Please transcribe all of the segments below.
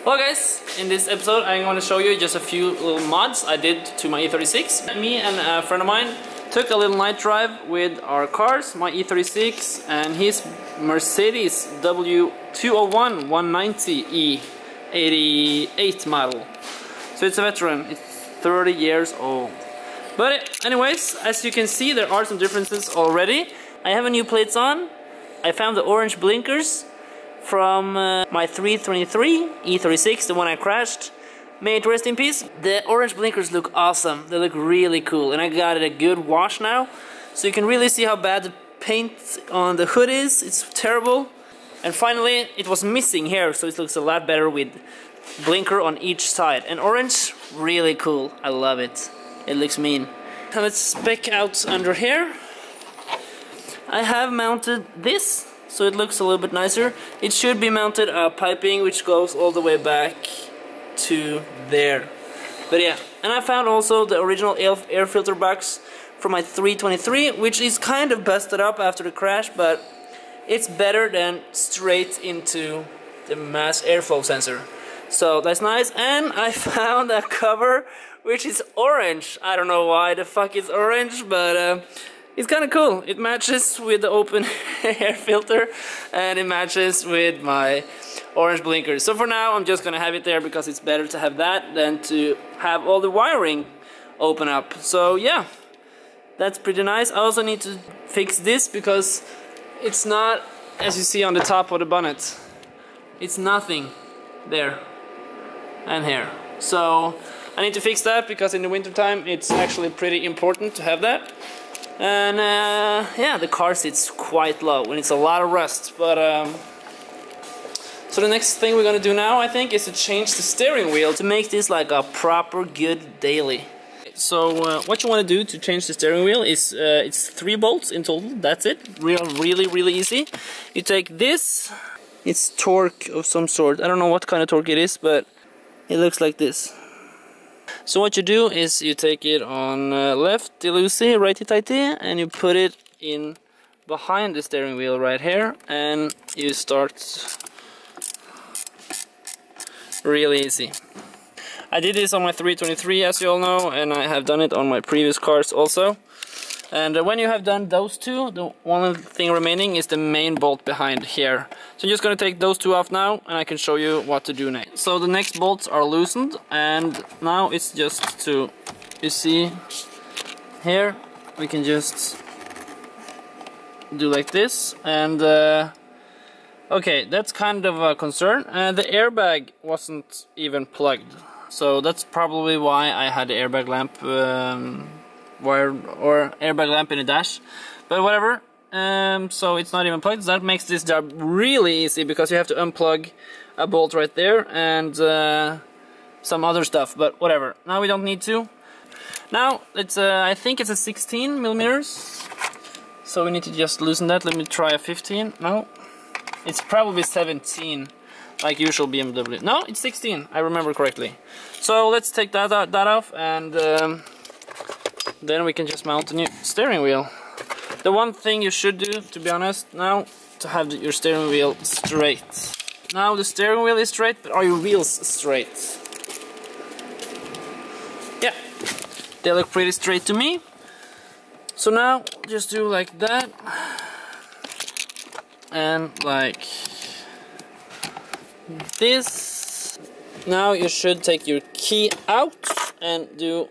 Well guys, in this episode I'm going to show you just a few little mods I did to my E36. Me and a friend of mine took a little night drive with our cars, my E36 and his Mercedes W201 190 E88 model. So it's a veteran, it's 30 years old. But anyways, as you can see, there are some differences already. I have a new plates on. I found the orange blinkers from my 323 E36, the one I crashed. May it rest in peace. The orange blinkers look awesome. They look really cool, and I got it a good wash now, so you can really see how bad the paint on the hood is. It's terrible. And finally, it was missing here, so it looks a lot better with blinker on each side. And orange, really cool. I love it. It looks mean. Now let's spec out under here. I have mounted this, so it looks a little bit nicer. It should be mounted piping which goes all the way back to there. But yeah, and I found also the original air filter box from my 323, which is kind of busted up after the crash, but it's better than straight into the mass airflow sensor. So that's nice. And I found a cover which is orange. I don't know why the fuck it's orange, but it's kind of cool. It matches with the open air filter and it matches with my orange blinkers. So for now I'm just gonna have it there because it's better to have that than to have all the wiring open up. So yeah, that's pretty nice. I also need to fix this because it's not, as you see on the top of the bonnet, it's nothing there and here. So I need to fix that because in the winter time it's actually pretty important to have that. And yeah, the car sits quite low and it's a lot of rust. But so the next thing we're gonna do now, I think, is to change the steering wheel to make this like a proper good daily. So what you want to do to change the steering wheel is it's 3 bolts in total. That's it. Really easy. You take this. It's torque of some sort. I don't know what kind of torque it is, but it looks like this. So what you do is you take it on lefty loosey, righty tighty, and you put it in behind the steering wheel right here, and you start really easy. I did this on my 323, as you all know, and I have done it on my previous cars also. And when you have done those two, the one thing remaining is the main bolt behind here. So I'm just going to take those two off now, and I can show you what to do next. So the next bolts are loosened, and now it's just to, you see, here we can just do like this. And okay, that's kind of a concern. The airbag wasn't even plugged, so that's probably why I had the airbag lamp wire or airbag lamp in the dash, but whatever. So it's not even plugged. So that makes this job really easy because you have to unplug a bolt right there and some other stuff, but whatever. Now we don't need to. Now it's I think it's a 16 millimeters, so we need to just loosen that. Let me try a 15. No, it's probably 17 like usual BMW. No, it's 16, I remember correctly. So let's take that off, and then we can just mount the new steering wheel. The one thing you should do, to be honest, now, to have your steering wheel straight. Now the steering wheel is straight, but are your wheels straight? Yeah, they look pretty straight to me. So now, just do like that. And like this. Now you should take your key out and do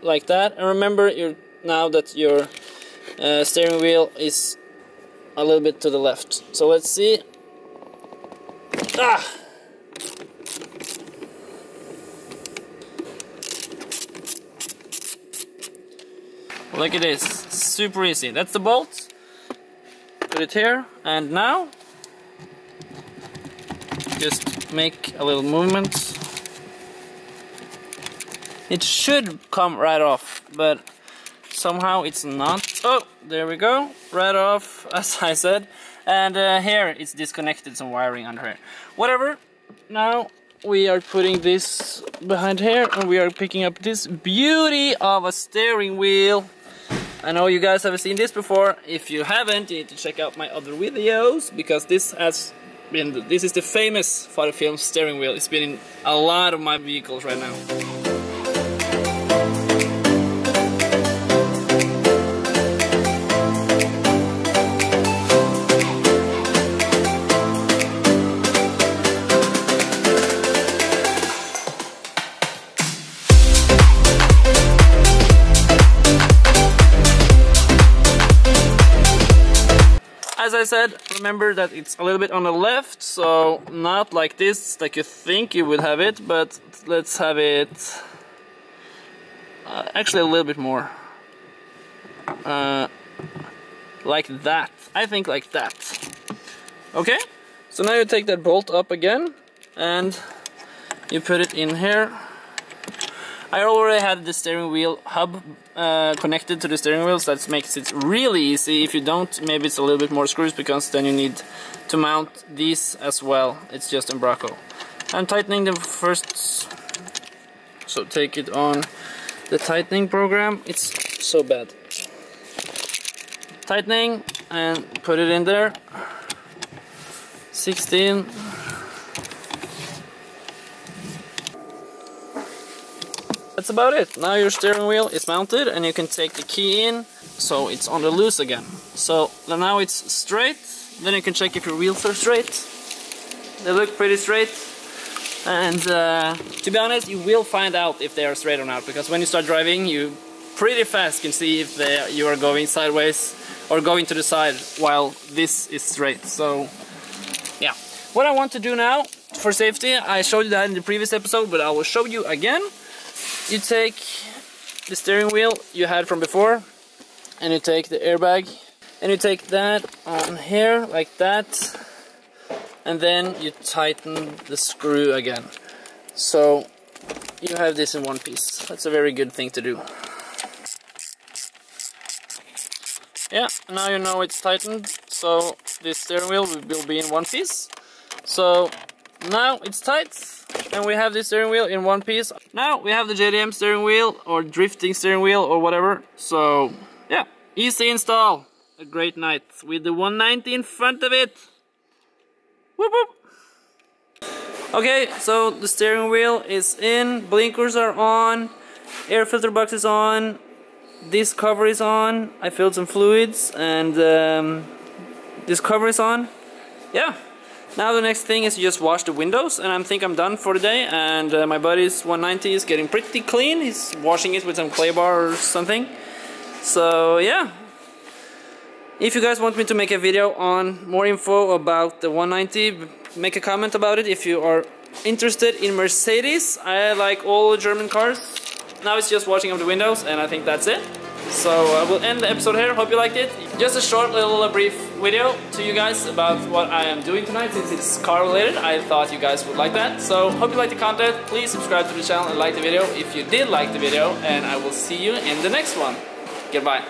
like that, and remember now that your steering wheel is a little bit to the left. So let's see. Look at this, super easy. That's the bolt. Put it here, and now just make a little movement. It should come right off, but somehow it's not. Oh, there we go, right off, as I said. And here it's disconnected, some wiring under here. Whatever, now we are putting this behind here, and we are picking up this beauty of a steering wheel. I know you guys have seen this before. If you haven't, you need to check out my other videos, because this has This is the famous fahrefilms steering wheel. It's been in a lot of my vehicles right now. As I said, remember that it's a little bit on the left, so not like this, like you think you would have it, but let's have it actually a little bit more like that. I think like that. Okay, so now you take that bolt up again and you put it in here. I already had the steering wheel hub connected to the steering wheel, so that makes it really easy. If you don't, maybe it's a little bit more screws, because then you need to mount these as well. It's just in Braco. I'm tightening them first, so take it on the tightening program. It's so bad. Tightening and put it in there. 16. That's about it. Now your steering wheel is mounted and you can take the key in, so it's on the loose again. So now it's straight. Then you can check if your wheels are straight. They look pretty straight. And to be honest, you will find out if they are straight or not, because when you start driving, you pretty fast can see if you are going sideways or going to the side while this is straight. So yeah. What I want to do now, for safety, I showed you that in the previous episode, but I will show you again. You take the steering wheel you had from before, and you take the airbag, and you take that on here like that, and then you tighten the screw again. So you have this in one piece. That's a very good thing to do. Yeah, now you know it's tightened, so this steering wheel will be in one piece. So now it's tight. And we have this steering wheel in one piece. Now we have the JDM steering wheel, or drifting steering wheel, or whatever. So yeah, easy install. A great night with the 190 in front of it. Whoop whoop. Okay, so the steering wheel is in, blinkers are on, air filter box is on, this cover is on. I filled some fluids, and this cover is on. Yeah. Now the next thing is to just wash the windows, and I think I'm done for the day. And my buddy's 190 is getting pretty clean. He's washing it with some clay bar or something. So yeah. If you guys want me to make a video on more info about the 190, make a comment about it if you are interested in Mercedes. I like all German cars. Now it's just washing of the windows, and I think that's it. So I will end the episode here. Hope you liked it. Just a short little brief video to you guys about what I am doing tonight, since it's car related. I thought you guys would like that. So hope you like the content. Please subscribe to the channel and like the video if you did like the video, and I will see you in the next one. Goodbye.